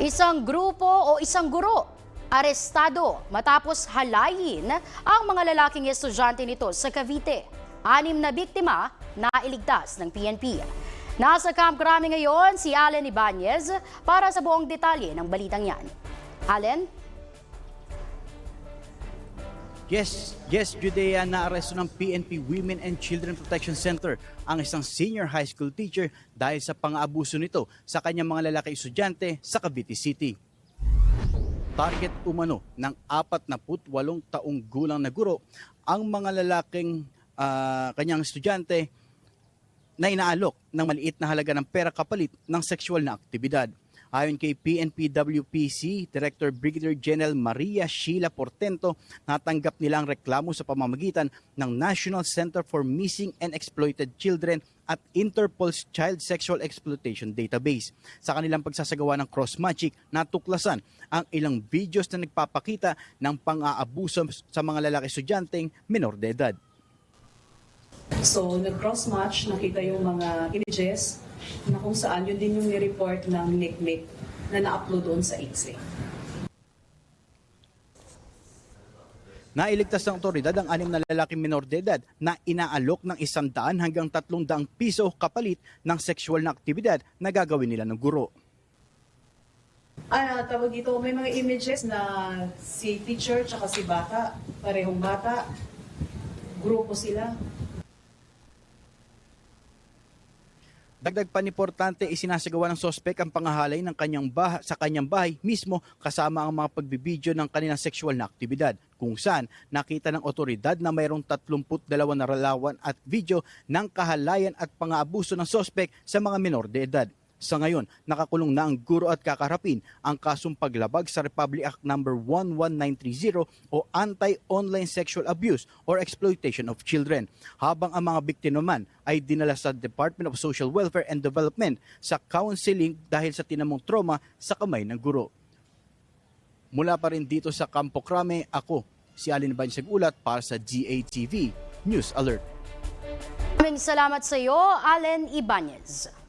Isang grupo o isang guro arestado matapos halayin ang mga lalaking estudyante nito sa Cavite. 6 na biktima na iligtas ng PNP. Nasa Camp Crame ngayon si Allen Ibanez para sa buong detalye ng balitang yan. Allen? Yes, Judea, naaresto ng PNP Women and Children Protection Center ang isang senior high school teacher dahil sa pang-aabuso nito sa kanyang mga lalaki estudyante sa Cavite City. Target umano ng 48 taong gulang na guro ang mga lalaking kanyang estudyante na inaalok ng maliit na halaga ng pera kapalit ng sexual na aktibidad. Ayon kay PNP-WPC Director Brigadier General Maria Sheila Portento, natanggap nila ang reklamo sa pamamagitan ng National Center for Missing and Exploited Children at Interpol's Child Sexual Exploitation Database. Sa kanilang pagsasagawa ng cross-matching, natuklasan ang ilang videos na nagpapakita ng pang-aabuso sa mga lalaki estudyanteng menor de edad. So, nag-cross-match, nakita yung mga images na kung saan yun din yung ni-report ng NICNIC na na-upload doon sa ICSI. Nailigtas ng otoridad ang 6 na lalaking menor de edad na inaalok ng 100 hanggang 300 piso kapalit ng sexual na aktibidad na gagawin nila ng guro. Tawag dito, may mga images na si teacher tsaka si bata, parehong bata, grupo sila. Dagdag pa ni Portante, isinasagawa ng sospek ang pangahalay ng sa kanyang bahay mismo kasama ang mga pagbibideo ng kanilang sexual na aktibidad, kung saan nakita ng otoridad na mayroong 32 na relawan at video ng kahalayan at pang-aabuso ng sospek sa mga menor de edad. Sa ngayon, nakakulong na ang guro at kakarapin ang kasong paglabag sa Republic Act No. 11930 o Anti-Online Sexual Abuse or Exploitation of Children, habang ang mga biktima naman ay dinala sa Department of Social Welfare and Development sa counseling dahil sa tinamong trauma sa kamay ng guro. Mula pa rin dito sa Campo Crame, ako si Allen Ibanez Ulat para sa GATV News Alert. Maraming salamat sa iyo, Allen Ibanez.